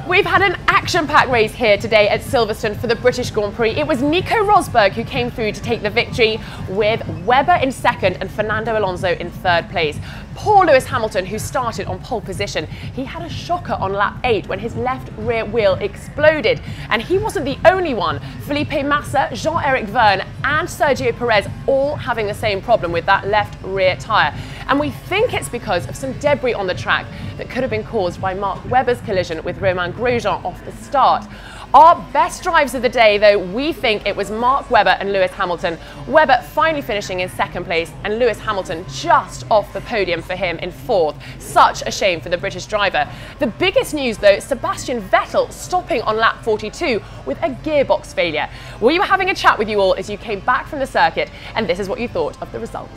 We've had an action-packed race here today at Silverstone for the British Grand Prix. It was Nico Rosberg who came through to take the victory, with Webber in second and Fernando Alonso in third place. Poor Lewis Hamilton, who started on pole position, he had a shocker on lap 8 when his left rear wheel exploded. And he wasn't the only one. Felipe Massa, Jean-Eric Vergne and Sergio Perez all having the same problem with that left rear tyre. And we think it's because of some debris on the track that could have been caused by Mark Webber's collision with Romain Grosjean off the start. Our best drives of the day, though, we think it was Mark Webber and Lewis Hamilton. Webber finally finishing in second place and Lewis Hamilton just off the podium for him in fourth. Such a shame for the British driver. The biggest news, though, Sebastian Vettel stopping on lap 42 with a gearbox failure. We were having a chat with you all as you came back from the circuit, and this is what you thought of the result.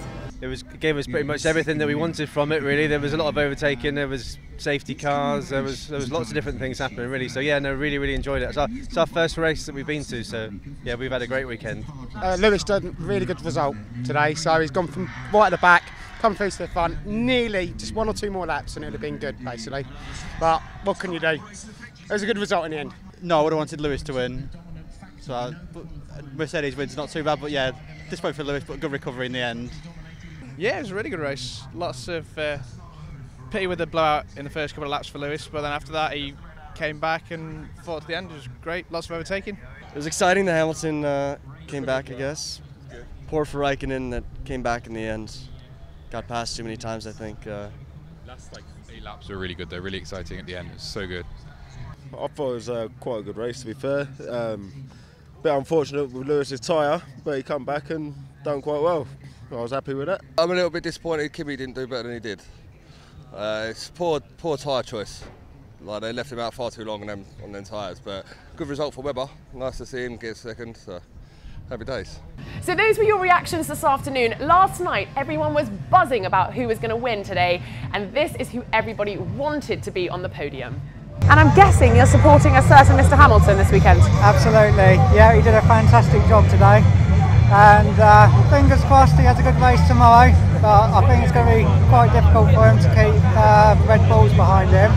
It gave us pretty much everything that we wanted from it, really. There was a lot of overtaking, there was safety cars, there was lots of different things happening, really. So yeah, no, really enjoyed it. It's our first race that we've been to, so yeah, we've had a great weekend. Lewis done a really good result today, so he's gone from right at the back, come through to the front, nearly just 1 or 2 more laps and it would have been good, basically. But what can you do? It was a good result in the end. No, I would have wanted Lewis to win. So Mercedes wins not too bad, but yeah, disappointing for Lewis, but good recovery in the end. Yeah, it was a really good race. Lots of pity with the blowout in the first couple of laps for Lewis, but then after that he came back and fought to the end. It was great, lots of overtaking. It was exciting that Hamilton came back, I guess. Poor for Raikkonen that came back in the end. Got past too many times, I think. Last 8 laps were really good, they're really exciting at the end. It was so good. I thought it was quite a good race, to be fair. Bit unfortunate with Lewis's tyre, but he come back and done quite well. I was happy with that. I'm a little bit disappointed Kimi didn't do better than he did. It's poor tyre choice. Like, they left him out far too long on them tyres, but good result for Webber. Nice to see him get second, so happy days. So those were your reactions this afternoon. Last night, everyone was buzzing about who was going to win today, and this is who everybody wanted to be on the podium. And I'm guessing you're supporting a certain Mr. Hamilton this weekend? Absolutely, yeah, he did a fantastic job today. And fingers crossed he has a good race tomorrow, but I think it's going to be quite difficult for him to keep Red Bulls behind him.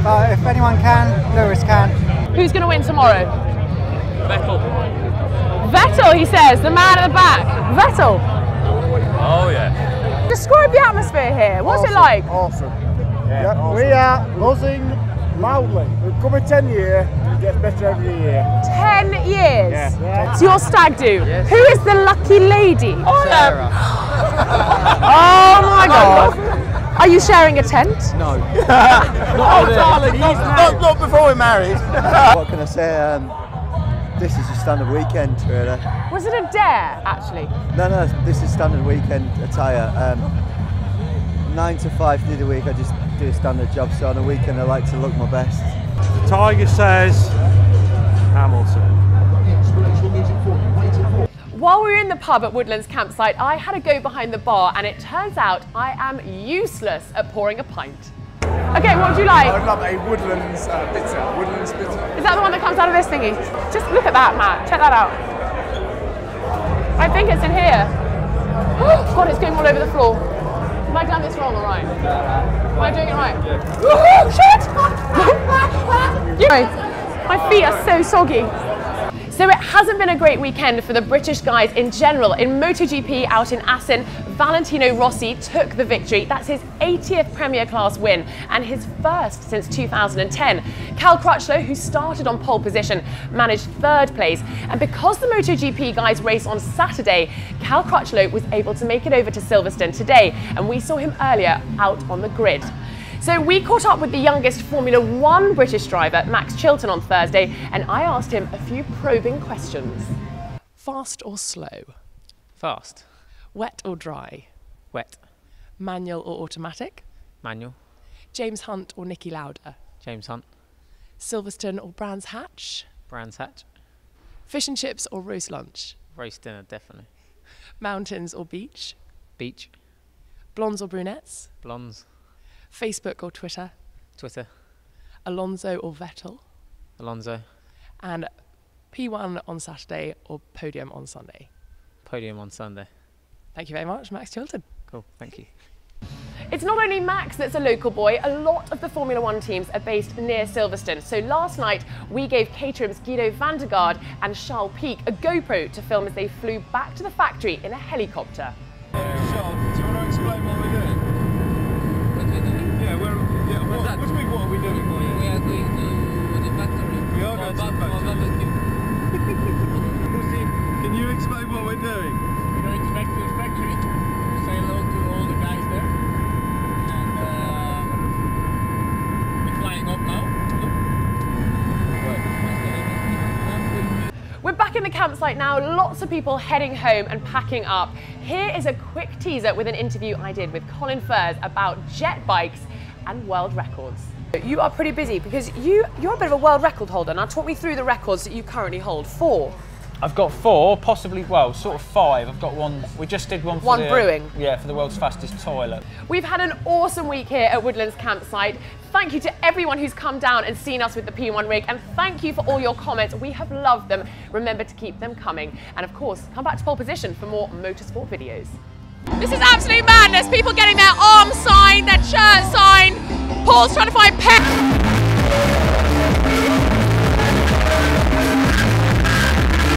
But if anyone can, Lewis can. Who's going to win tomorrow? Vettel. Vettel, he says, the man at the back. Vettel. Oh yeah. Describe the atmosphere here. What's it like? Awesome. Yeah, awesome. We are buzzing loudly. We've come in 10 years, it gets better every year. 10 years? Yeah. It's your stag do. Yes. Who is the lucky lady? Sarah. Oh my God. Are you sharing a tent? No. Darling, not before we're married. What can I say? This is a standard weekend, really. Was it a dare, actually? No, this is standard weekend attire. 9 to 5 through the week, I just do a standard job, so on a weekend I like to look my best. The Tiger says Hamilton. While we were in the pub at Woodlands campsite, I had a go behind the bar, and it turns out I am useless at pouring a pint. Okay, what would you like? I'd love a Woodlands bitter. Woodlands bitter. Is that the one that comes out of this thingy? Just look at that, Matt. Check that out. I think it's in here. Oh, God, it's going all over the floor. Have I done this wrong or right? Am I doing it right? Oh, shit! My feet are so soggy. So it hasn't been a great weekend for the British guys in general. In MotoGP out in Assen, Valentino Rossi took the victory. That's his 80th Premier Class win and his first since 2010. Cal Crutchlow, who started on pole position, managed third place. And because the MotoGP guys race on Saturday, Cal Crutchlow was able to make it over to Silverstone today, and we saw him earlier out on the grid. So we caught up with the youngest Formula One British driver, Max Chilton, on Thursday, and I asked him a few probing questions. Fast or slow? Fast. Wet or dry? Wet. Manual or automatic? Manual. James Hunt or Niki Lauda? James Hunt. Silverstone or Brands Hatch? Brands Hatch. Fish and chips or roast lunch? Roast dinner, definitely. Mountains or beach? Beach. Blondes or brunettes? Blondes. Facebook or Twitter? Twitter. Alonso or Vettel? Alonso. And P1 on Saturday or podium on Sunday? Podium on Sunday. Thank you very much, Max Chilton. Cool, thank you. It's not only Max that's a local boy, a lot of the Formula One teams are based near Silverstone. So last night we gave Caterham's Guido van der Garde and Charles Peak a GoPro to film as they flew back to the factory in a helicopter. Charles, do you want to explain what we're doing? What we're doing? Yeah, what do you mean, what are we doing? We are going to the factory. We are going to the factory. Can you explain what we're doing? We're going back to the factory to say hello to all the guys there. We're flying up now. We're back in the campsite now, lots of people heading home and packing up. Here is a quick teaser with an interview I did with Colin Furze about jet bikes and world records. You are pretty busy because you're a bit of a world record holder. Now talk me through the records that you currently hold. 4. I've got 4, possibly, well, sort of 5. I've got one, we just did one for brewing. Yeah, for the world's fastest toilet. We've had an awesome week here at Woodlands Campsite. Thank you to everyone who's come down and seen us with the P1 rig, and thank you for all your comments. We have loved them. Remember to keep them coming. And of course, come back to Pole Position for more motorsport videos. This is absolute madness. People getting their arms signed, their shirt signed. Paul's trying to find pets.